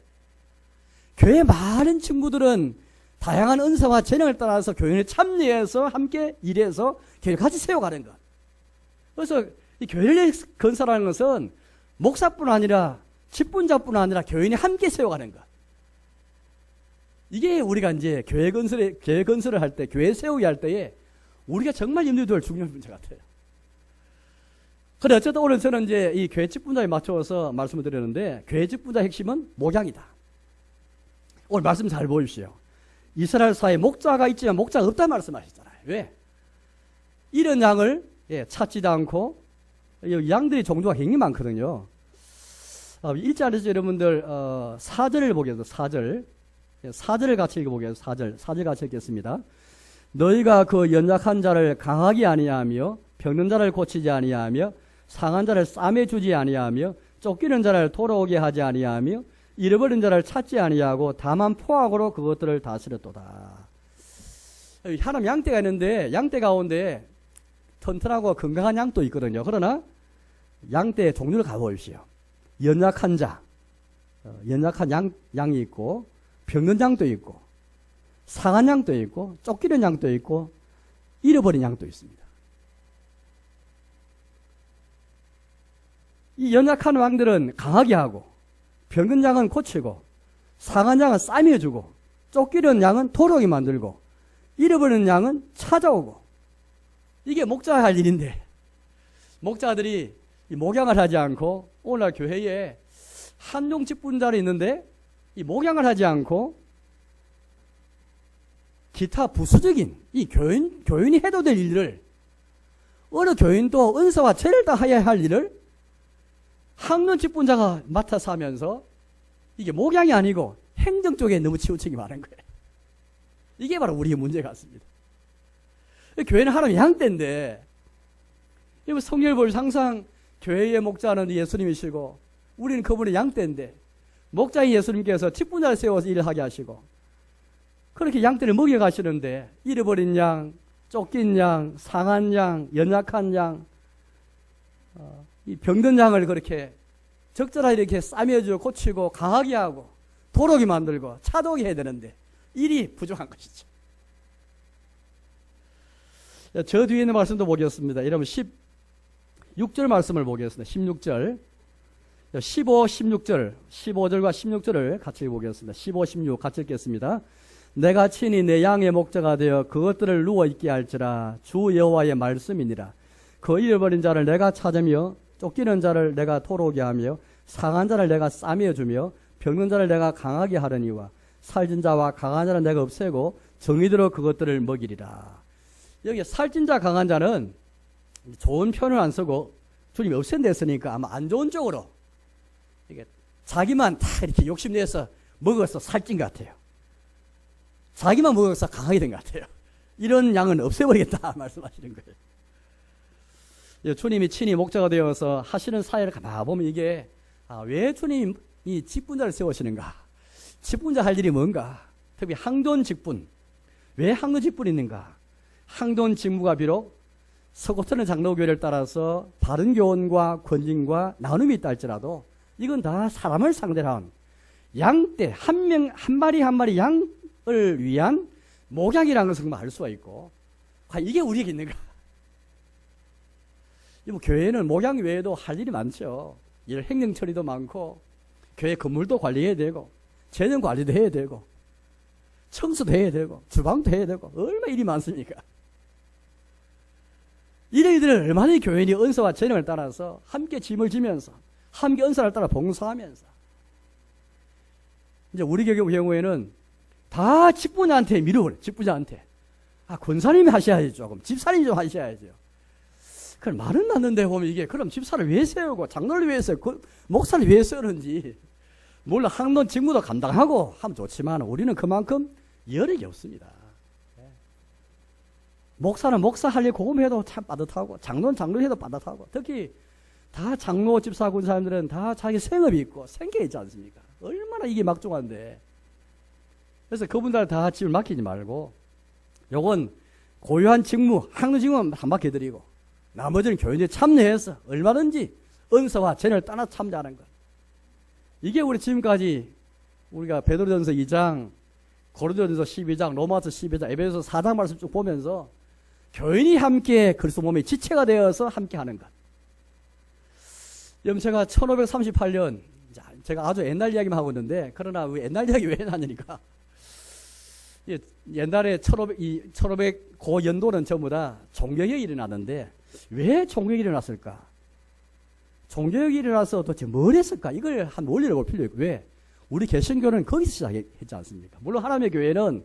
교회 많은 친구들은 다양한 은사와 재능을 따라서 교인을 참여해서 함께 일해서 교회를 같이 세워가는 것. 그래서 이 교회를 건설하는 것은 목사뿐 아니라 직분자뿐 아니라 교인이 함께 세워가는 것. 이게 우리가 이제 교회 건설을 할 때, 교회 세우기 할 때에 우리가 정말 염두에 둘 중요한 문제 같아요. 그래, 어쨌든 오늘 저는 이제 이 교회 직분자에 맞춰서 말씀을 드렸는데, 교회 직분자 핵심은 목양이다. 오늘 말씀 잘 보십시오. 이스라엘 사회에 목자가 있지만 목자가 없다 말씀하셨잖아요. 왜? 이런 양을 찾지도 않고, 양들이 종류가 굉장히 많거든요. 1절에서 여러분들 4절을 보겠습니다. 4절을 같이 읽어보겠습니다. 4절 같이 읽겠습니다. 너희가 그 연약한 자를 강하게 아니하며 병든 자를 고치지 아니하며 상한 자를 싸매 주지 아니하며 쫓기는 자를 돌아오게 하지 아니하며 잃어버린 자를 찾지 아니하고 다만 포악으로 그것들을 다스렸도다. 하나님 양떼가 있는데 양떼 가운데 튼튼하고 건강한 양도 있거든요. 그러나 양떼의 종류를 가보십시오. 연약한 자, 연약한 양이 있고, 병든 양도 있고, 상한 양도 있고, 쫓기는 양도 있고, 잃어버린 양도 있습니다. 이 연약한 왕들은 강하게 하고, 병든 양은 고치고, 상한 양은 싸매주고, 쫓기는 양은 도로게 만들고, 잃어버린 양은 찾아오고. 이게 목자가 할 일인데, 목자들이 이 목양을 하지 않고, 오늘날 교회에 한종 직분자로 있는데 이 목양을 하지 않고 기타 부수적인 이 교인이 해도 될 일을, 어느 교인도 은사와 죄를 다해야 할 일을 한종 직분자가 맡아서 하면서 이게 목양이 아니고 행정 쪽에 너무 치우침이 많은 거예요. 이게 바로 우리의 문제 같습니다. 교회는 하나님의 양떼인데, 성경을 보면 항상 교회의 목자는 예수님이시고 우리는 그분의 양떼인데, 목자인 예수님께서 직분자를 세워서 일을 하게 하시고 그렇게 양떼를 먹여가시는데, 잃어버린 양, 쫓긴 양, 상한 양, 연약한 양, 이 병든 양을 그렇게 적절하게 이렇게 싸매주고 고치고 강하게 하고 도로게 만들고 차도게 해야 되는데 일이 부족한 것이죠. 저 뒤에 있는 말씀도 보겠습니다. 여러분 16절 말씀을 보겠습니다. 16절, 15, 16절, 15절과 16절을 같이 보겠습니다. 15, 16 같이 읽겠습니다. 내가 친히 내 양의 목자가 되어 그것들을 누워있게 할지라. 주 여호와의 말씀이니라. 그 잃어버린 자를 내가 찾으며 쫓기는 자를 내가 돌아오게 하며 상한 자를 내가 싸매주며 병든 자를 내가 강하게 하려니와 살찐 자와 강한 자를 내가 없애고 정의대로 그것들을 먹이리라. 여기 살찐 자 강한 자는 좋은 표현을 안 쓰고 주님이 없앤다 했으니까 아마 안 좋은 쪽으로 이게 자기만 다 이렇게 욕심내서 먹어서 살찐 것 같아요. 자기만 먹어서 강하게 된 것 같아요. 이런 양은 없애버리겠다 말씀하시는 거예요. 주님이 친히 목자가 되어서 하시는 사회를 가만 보면 이게 왜 주님이 직분자를 세우시는가? 직분자 할 일이 뭔가? 특히 항돈 직분. 왜 항돈 직분이 있는가? 항돈 직무가 비록 서구터는 장로교회를 따라서 바른 교훈과 권징과 나눔이 있다 할지라도 이건 다 사람을 상대로 한 양떼 한 마리 한 마리 양을 위한 목양이라는 것을 알 수가 있고, 이게 우리에게 있는가? 뭐 교회는 목양 외에도 할 일이 많죠. 일 행정 처리도 많고, 교회 건물도 관리해야 되고, 재정 관리도 해야 되고, 청소도 해야 되고, 주방도 해야 되고, 얼마나 일이 많습니까? 이런 일들을 얼마나 교회인이 은사와 재능을 따라서 함께 짐을 지면서, 함께 은사를 따라 봉사하면서, 이제 우리 경우에는 다 집부자한테 미루어요. 집부자한테. 권사님이 하셔야지 조금. 집사님이 좀 하셔야죠. 그럼 말은 맞는데 보면 이게 그럼 집사를 왜 세우고 장로를 왜 세우고 목사를 왜 세우는지 물론 학론 직무도 감당하고 하면 좋지만 우리는 그만큼 여력이 없습니다. 목사는 목사 할 일 고금해도 참 빠듯하고 장로는 장로해도 빠듯하고 특히 다 장로 집사 군사님들은 다 자기 생업이 있고 생계 있지 않습니까? 얼마나 이게 막중한데. 그래서 그분들 다 집을 맡기지 말고 요건 고유한 직무 학론 직무만 한 바퀴 드리고 나머지는 교인들이 참여해서 얼마든지 은사와 재능을 따라 참여하는 것. 이게 우리 지금까지 우리가 베드로전서 2장, 고린도전서 12장, 로마서 12장, 에베소서 4장 말씀 쭉 보면서 교인이 함께 그리스도 몸의 지체가 되어서 함께 하는 것. 여러분 제가 1538년 제가 아주 옛날 이야기만 하고 있는데 그러나 왜 옛날 이야기 왜 하냐니까 옛날에 1500 고 연도는 전부 다 종교개혁이 일어나는데 왜 종교개혁이 일어났을까? 종교개혁이 일어나서 도대체 뭘 했을까? 이걸 한 원리를 볼 필요가 있고 왜? 우리 개신교는 거기서 시작했지 않습니까? 물론 하나님의 교회는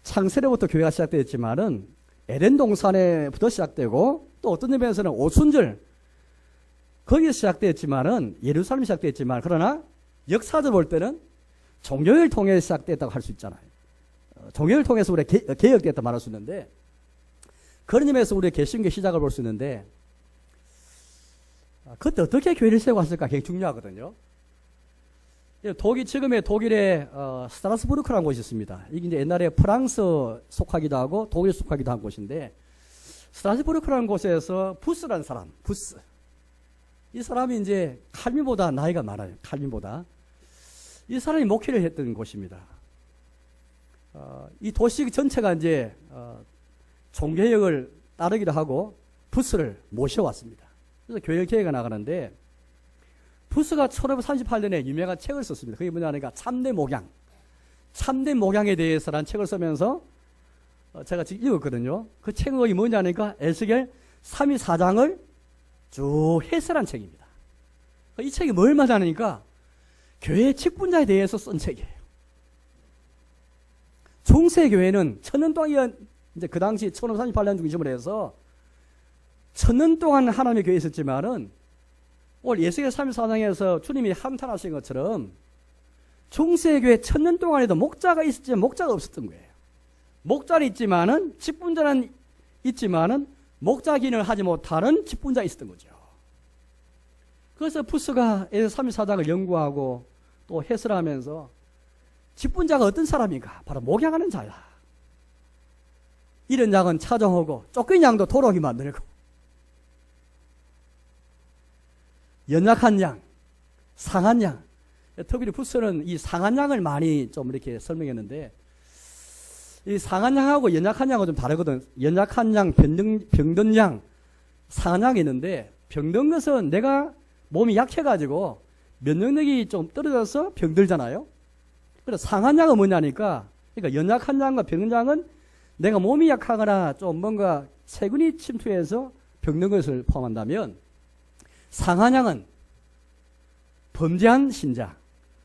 창세로부터 교회가 시작되었지만은 에덴 동산에부터 시작되고 또 어떤 점에서는 오순절 거기서 시작되었지만은 예루살렘이 시작되었지만 그러나 역사적으로 볼 때는 종교를 통해 시작됐다고 할 수 있잖아요. 종교를 통해서 우리가 개혁됐다 말할 수 있는데 그런 점에서 우리의 개신교 시작을 볼 수 있는데 그때 어떻게 교회를 세우고 왔을까 굉장히 중요하거든요. 지금의 독일의 스트라스부르크라는 곳이 있습니다. 이게 이제 옛날에 프랑스 속하기도 하고 독일 속하기도 한 곳인데 스트라스부르크라는 곳에서 부스라는 사람, 부스. 이 사람이 이제 칼빈보다 나이가 많아요. 칼빈보다. 이 사람이 목회를 했던 곳입니다. 이 도시 전체가 이제 종교개혁을 따르기도 하고 부스를 모셔왔습니다. 그래서 교회 계획가 나가는데 부스가 1538년에 유명한 책을 썼습니다. 그게 뭐냐니까 참된 목양. 참된 목양에 대해서라는 책을 쓰면서 제가 지금 읽었거든요. 그 책이 뭐냐니까 에스겔 32사장을 쭉 해설한 책입니다. 이 책이 뭘 말하니까 교회 직분자에 대해서 쓴 책이에요. 중세교회는 천년 동안 이제 그 당시 1538년 중심으로 해서 천년 동안 하나님의 교회에 있었지만은 오늘 예수의 34장에서 주님이 한탄하신 것처럼 중세교회 천년 동안에도 목자가 있었지만 목자가 없었던 거예요. 목자는 있지만은 직분자는 있지만은 목자 기능을 하지 못하는 직분자가 있었던 거죠. 그래서 부스가 예수 34장을 연구하고 또 해설하면서 직분자가 어떤 사람인가? 바로 목양하는 자야. 이런 양은 차정하고 쫓긴 양도 도로기 만들고 연약한 양, 상한 양. 특별히 부스는 이 상한 양을 많이 좀 이렇게 설명했는데 이 상한 양하고 연약한 양은 좀 다르거든. 연약한 양, 병든 양, 상한 양이 있는데 병든 것은 내가 몸이 약해가지고 면역력이 좀 떨어져서 병들잖아요. 그래서 상한 양은 뭐냐니까 그러니까 연약한 양과 병든 양은 내가 몸이 약하거나 좀 뭔가 세균이 침투해서 병든 것을 포함한다면 상한 양은 범죄한 신자.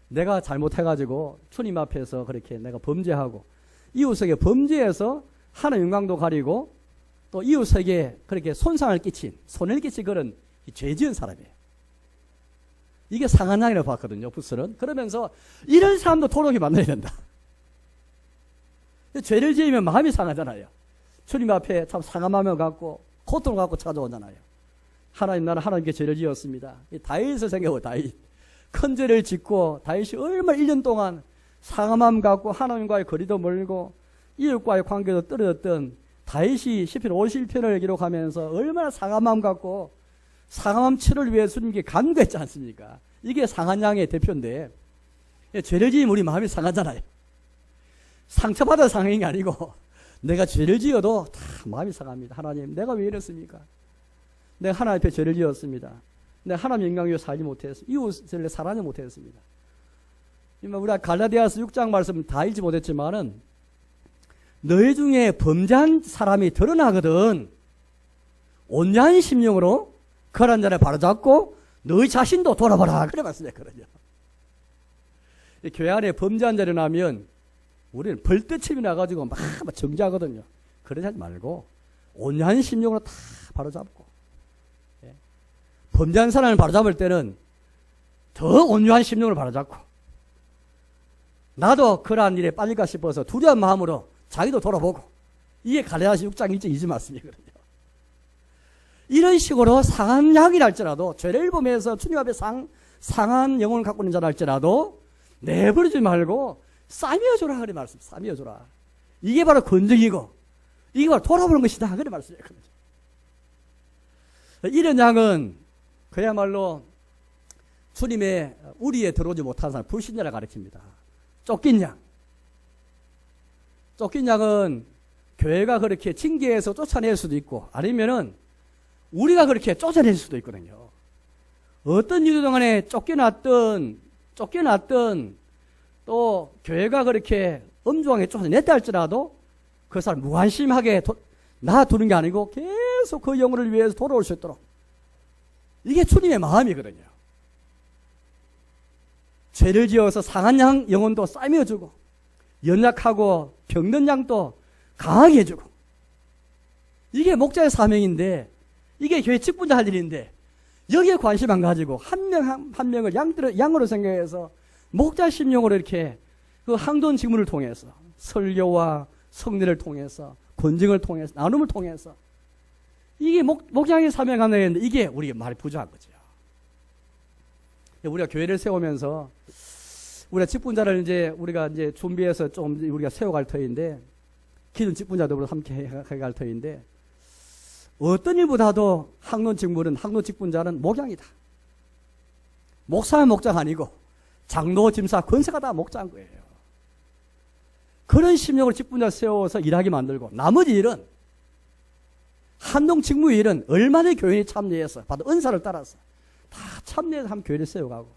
내가 잘못해가지고 주님 앞에서 그렇게 내가 범죄하고 이웃에게 범죄해서 하나님 영광도 가리고 또 이웃에게 그렇게 손상을 끼친 손해를 끼친 그런 죄 지은 사람이에요. 이게 상한 양이라고 봤거든요. 부스는. 그러면서 이런 사람도 도록이 만나야 된다. 죄를 지으면 마음이 상하잖아요. 주님 앞에 참 상한 마음을 갖고 고통을 갖고 찾아오잖아요. 하나님 나는 하나님께 죄를 지었습니다. 다윗을 생각하고 다윗. 큰 죄를 짓고 다윗이 얼마나 1년 동안 상한 마음 갖고 하나님과의 거리도 멀고 이웃과의 관계도 떨어졌던 다윗이 시편 51편을 기록하면서 얼마나 상한 마음 갖고 상한 마음 치료를 위해 주님께 간구했지 않습니까? 이게 상한 양의 대표인데 죄를 지으면 우리 마음이 상하잖아요. 상처받아 상한 게 아니고 내가 죄를 지어도 다 마음이 상합니다. 하나님, 내가 왜 이랬습니까? 내가 하나님 앞에 죄를 지었습니다. 내가 하나님 영광 위에 살지 못했습니다. 이웃을 사랑하지 못했습니다. 우리가 갈라디아서 6장 말씀 다 읽지 못했지만은 너희 중에 범죄한 사람이 드러나거든 온유한 심령으로 그런 자를 바로잡고 너희 자신도 돌아보라. 그래 말씀했거든요. 교회 안에 범죄한 자를 나면 우리는 벌떼침이 나가지고 막 정죄하거든요. 그러지 하지 말고 온유한 심령으로 다 바로잡고, 범죄한 사람을 바로잡을 때는 더 온유한 심령으로 바로잡고, 나도 그러한 일에 빠질까 싶어서 두려운 마음으로 자기도 돌아보고, 이게 갈라디아서 6장 1절 2절 말씀이거든요. 이런 식으로 상한 양이라 할지라도, 죄를 범해서 주님 앞에 상한 영혼을 갖고 있는 자라 할지라도 내버리지 말고 싸매어줘라. 그래 말씀. 싸매어줘라. 이게 바로 건정이고 이게 바로 돌아보는 것이다. 그래 말씀이거든요. 이런 양은 그야말로 주님의 우리에 들어오지 못한 사람, 불신자를 가리킵니다. 쫓긴 양. 쫓긴 양은 교회가 그렇게 징계해서 쫓아낼 수도 있고, 아니면은 우리가 그렇게 쫓아낼 수도 있거든요. 어떤 이유 동안에 쫓겨났던 또 교회가 그렇게 엄중하게 쫓아냈다 할지라도 그 사람 무관심하게 놔두는 게 아니고 계속 그 영혼을 위해서 돌아올 수 있도록, 이게 주님의 마음이거든요. 죄를 지어서 상한 양 영혼도 싸매어주고, 연약하고 병든 양도 강하게 해주고, 이게 목자의 사명인데, 이게 교회 직분자 할 일인데, 여기에 관심 안 가지고 한 명 한 명을 양으로 생각해서 목자 심령으로 이렇게 그 항돈 직무를 통해서, 설교와 성례를 통해서, 권징을 통해서, 나눔을 통해서, 이게 목장의 사명하는 건데, 이게 우리가 말이 부족한 거죠. 우리가 교회를 세우면서 우리가 직분자를 우리가 준비해서 좀 우리가 세워갈 터인데, 기존 직분자들로 함께 해갈 터인데, 어떤 일보다도 항론 직분자는 목양이다. 목사는 목장 아니고 장로, 짐사, 권세가 다 목자인 거예요. 그런 심령으로 직분자 세워서 일하게 만들고, 나머지 일은 한동 직무의 일은 얼마나 교인이 참여해서 받은 은사를 따라서 다 참여해서 한 교회를 세워가고,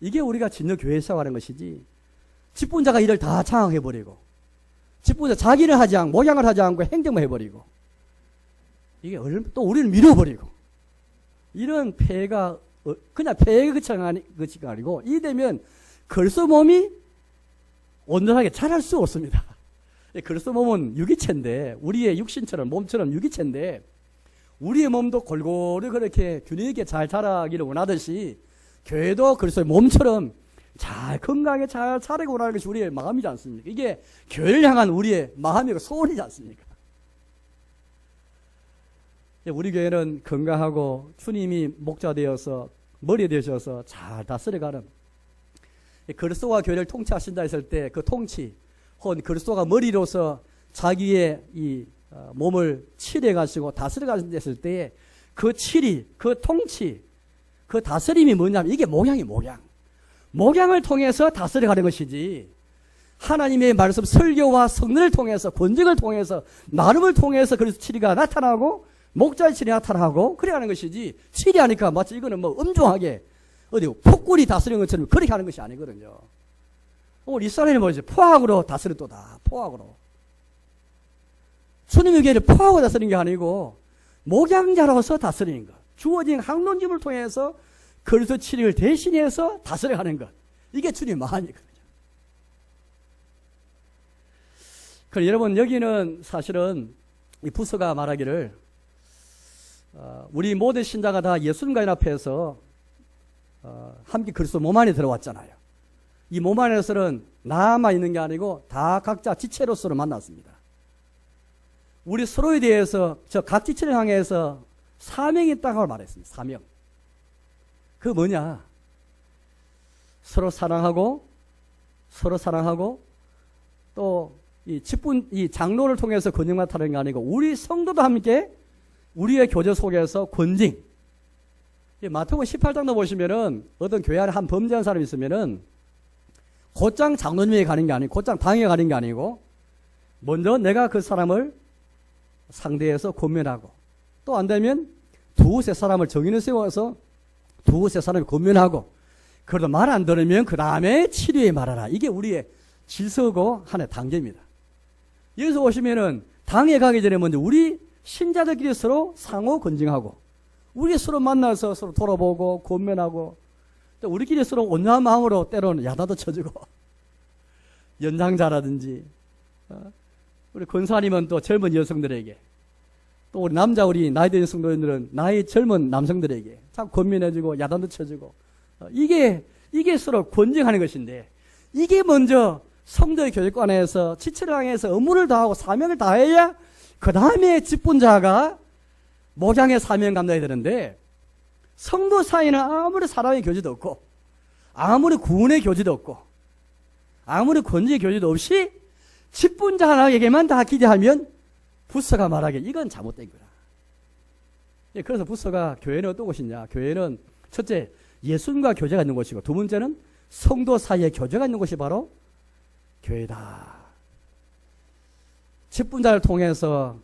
이게 우리가 진짜 교회 세워가는 것이지, 직분자가 일을 다 장악해버리고, 직분자 자기를 하지 않고 목양을 하지 않고 행정만 해버리고, 이게 또 우리를 밀어버리고, 이런 폐해가 그냥 폐해가 그치가 아니고, 이 되면 그리스도 몸이 온전하게 자랄 수 없습니다. 그리스도 몸은 유기체인데, 우리의 육신처럼 몸처럼 유기체인데, 우리의 몸도 골고루 그렇게 균형 있게 잘 자라기를 원하듯이 교회도 그리스도의 몸처럼 잘 건강하게 잘 자라기 원하는 것이 우리의 마음이지 않습니까? 이게 교회를 향한 우리의 마음이고 소원이지 않습니까? 우리 교회는 건강하고 주님이 목자 되어서 머리 되셔서 잘 다스려가는, 그리스도가 교회를 통치하신다 했을 때 그 통치, 혹은 그리스도가 머리로서 자기의 이 몸을 치료해 가시고 다스려 가신다 했을 때 그 치리, 그 통치, 그 다스림이 뭐냐면 이게 목양을 통해서 다스려 가는 것이지, 하나님의 말씀 설교와 성례를 통해서, 권징을 통해서, 나눔을 통해서 그래서 치리가 나타나고 목자의 치리 나타나고 그래 하는 것이지, 치리하니까 마치 이거는 뭐 엄중하게 어디 폭군이 다스리는 것처럼 그렇게 하는 것이 아니거든요. 오늘 이스라엘이 뭐지? 포악으로 다스렸도다. 포악으로. 주님의 교회를 포악으로 다스리는 게 아니고 목양자로서 다스리는 것. 주어진 항론집을 통해서 그리스도 치리를 대신해서 다스려가는 것. 이게 주님의 마음이거든요. 그럼 여러분, 여기는 사실은 이 부서가 말하기를 우리 모든 신자가 다 예수님과 연합해서 함께 그리스도 몸 안에 들어왔잖아요. 이 몸 안에서는 나만 있는 게 아니고 다 각자 지체로서로 만났습니다. 우리 서로에 대해서 저 각 지체를 향해서 사명이 있다고 말했습니다. 사명. 그 뭐냐? 서로 사랑하고 또 이 장로를 통해서 권징 맡아는 게 아니고 우리 성도도 함께 우리의 교제 속에서 권징. 마태복음 18장도 보시면은 어떤 교회 안에 한 범죄한 사람이 있으면은 곧장 장로님에게 가는 게 아니고 곧장 당에 가는 게 아니고 먼저 내가 그 사람을 상대해서 권면하고, 또 안 되면 두세 사람을 정인을 세워서 두세 사람을 권면하고, 그래도 말 안 들으면 그 다음에 치료에 말하라. 이게 우리의 질서고 하나의 단계입니다. 여기서 오시면은 당에 가기 전에 먼저 우리 신자들끼리 서로 상호 건증하고, 우리 서로 만나서 서로 돌아보고 권면하고, 또 우리끼리 서로 온유한 마음으로 때로는 야단도 쳐주고, 연장자라든지, 우리 권사님은 또 젊은 여성들에게, 또 우리 남자 우리 나이 든 성도님들은 나이 젊은 남성들에게 참 권면해주고 야단도 쳐주고, 이게 서로 권증하는 것인데, 이게 먼저 성도의 교육관에서 지체를 향해서 업무를 다하고 사명을 다해야 그 다음에 직분자가 목양의 사명 감당해야 되는데, 성도 사이는 아무리 사랑의 교제도 없고, 아무리 구원의 교제도 없고, 아무리 권지의 교제도 없이 직분자 하나에게만 다 기대하면 부서가 말하기에 이건 잘못된 거라. 그래서 부서가, 교회는 어떤 곳이냐? 교회는 첫째 예수님과 교제가 있는 곳이고, 두 번째는 성도 사이에 교제가 있는 곳이 바로 교회다. 직분자를 통해서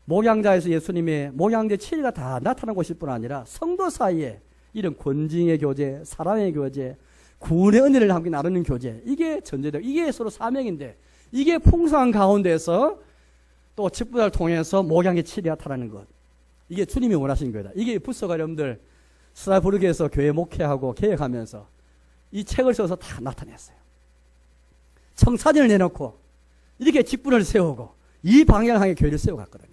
목양자에서 예수님의 목양제 치리가 다 나타난 곳일 뿐 아니라 성도 사이에 이런 권징의 교제, 사랑의 교제, 구원의 은혜를 함께 나누는 교제, 이게 전제되고, 이게 서로 사명인데, 이게 풍성한 가운데서 또 직분자를 통해서 목양의 치리가 나타나는 것, 이게 주님이 원하시는 거다. 이게 부서가 여러분들 스트라스부르크에서 교회 목회하고 개혁하면서 이 책을 써서 다 나타냈어요. 청사진을 내놓고 이렇게 직분을 세우고 이 방향을 향해 교회를 세워갔거든요.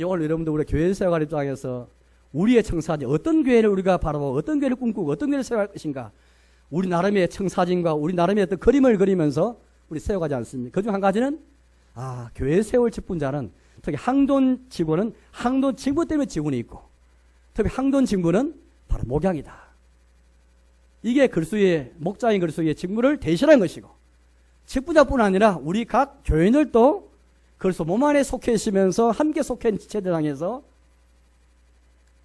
오늘 여러분들 우리 교회를 세워갈 입장에서 우리의 청사진, 어떤 교회를 우리가 바라보고 어떤 교회를 꿈꾸고 어떤 교회를 세워갈 것인가, 우리 나름의 청사진과 우리 나름의 어떤 그림을 그리면서 우리 세워가지 않습니까? 그중 한 가지는 교회 세울 직분자는, 특히 항돈 직분은 항돈 직분 때문에 직분이 있고, 특히 항돈 직분은 바로 목양이다. 이게 글수의 목자인 글수의 직분을 대신한 것이고, 직분자뿐 아니라 우리 각 교인들도 그래서 몸 안에 속해 있으면서 함께 속해 있는 지체들 향해서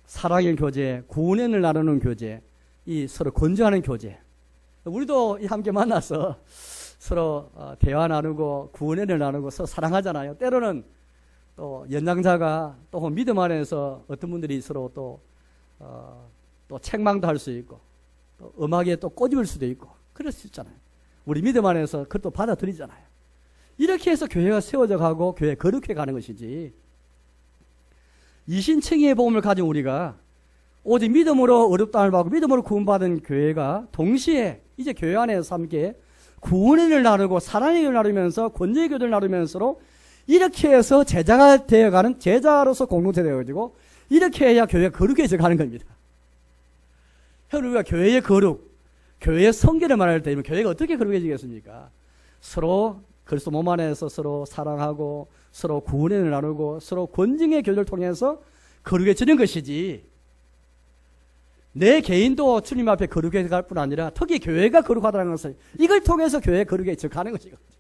사랑의 교제, 구원을 나누는 교제, 이 서로 건조하는 교제, 우리도 함께 만나서 서로 대화 나누고 구원을 나누고 서로 사랑하잖아요. 때로는 또 연장자가 또 믿음 안에서 어떤 분들이 서로 또 책망도 할 수 있고, 또 음악에 또 꼬집을 수도 있고, 그럴 수 있잖아요. 우리 믿음 안에서 그것도 받아들이잖아요. 이렇게 해서 교회가 세워져 가고 교회 거룩해 가는 것이지, 이신칭의의 복음을 가진 우리가 오직 믿음으로 의롭다함을 받고 믿음으로 구원받은 교회가 동시에 이제 교회 안에서 함께 구원의 일을 나누고 사랑의 일을 나누면서 권위의 교제를 나누면서 이렇게 해서 제자가 되어가는, 제자로서 공동체 되어가지고 이렇게 해야 교회가 거룩해져 가는 겁니다. 우리가 교회의 거룩, 교회의 성결을 말할 때면 교회가 어떻게 거룩해지겠습니까? 서로 그리스도 몸 안에서 서로 사랑하고 서로 구원의 일을 나누고 서로 권징의 교제를 통해서 거룩해지는 것이지, 내 개인도 주님 앞에 거룩해져 갈 뿐 아니라 특히 교회가 거룩하다는 것을, 이걸 통해서 교회가 거룩해져 가는 것이거든요.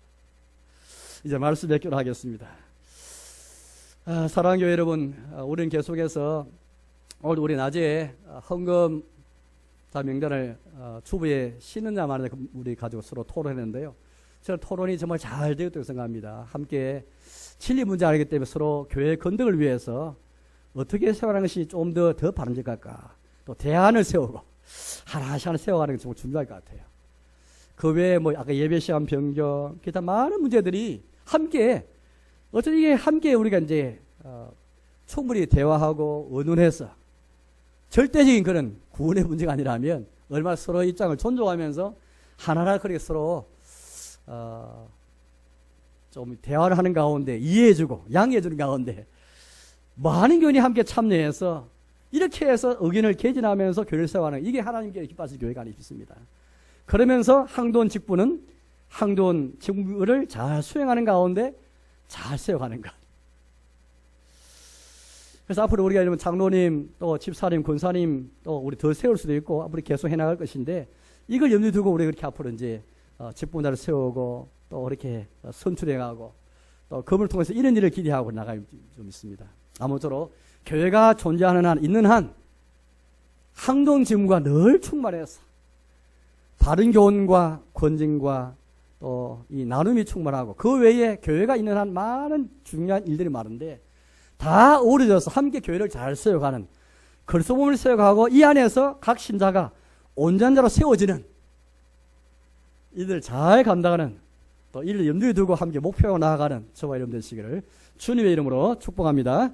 이제 말씀 맺기로 하겠습니다. 사랑하는 교회 여러분, 우리는 계속해서 오늘 우리 낮에 헌금자 명단을 주부에 쉬느냐 마느냐 우리 가지고 서로 토론했는데요. 저는 토론이 정말 잘 되었다고 생각합니다. 함께 진리 문제 알기 때문에 서로 교회 건덕을 위해서 어떻게 세워가는 것이 좀 더 바람직할까, 또 대안을 세우고 하나씩 하나 세워가는 게 정말 중요할 것 같아요. 그 외에 아까 예배 시간 변경, 기타 많은 문제들이 함께, 어떻게 함께 우리가 이제 충분히 대화하고 의논해서 절대적인 그런 구원의 문제가 아니라면 얼마나 서로 입장을 존중하면서 하나하나 그렇게 서로 좀 대화를 하는 가운데 이해해주고 양해해주는 가운데 많은 교인이 함께 참여해서 이렇게 해서 의견을 개진하면서 교회를 세워가는, 이게 하나님께 기뻐하시는 교회가 아닐까 싶습니다. 그러면서 항돈 직분은 항돈 직분을 잘 수행하는 가운데 잘 세워가는 것. 그래서 앞으로 우리가 이러면 장로님, 또 집사님, 권사님, 또 우리 더 세울 수도 있고 앞으로 계속 해나갈 것인데, 이걸 염두에 두고 우리가 그렇게 앞으로 이제 직분자를 세우고 또 이렇게 선출해가고 또 그분을 통해서 이런 일을 기대하고 나갈 좀 있습니다. 아무쪼록 교회가 존재하는 한, 있는 한 항돈 직분과 늘 충만해서 바른 교훈과 권징과 또 이 나눔이 충만하고 그 외에 교회가 있는 한 많은 중요한 일들이 많은데 다 어우러져서 함께 교회를 잘 세워가는 걸소몸을 세워가고 이 안에서 각 신자가 온전자로 세워지는 이들 잘 감당하는 또 이를 염두에 두고 함께 목표로 나아가는 저와 여러분 되시기를 주님의 이름으로 축복합니다.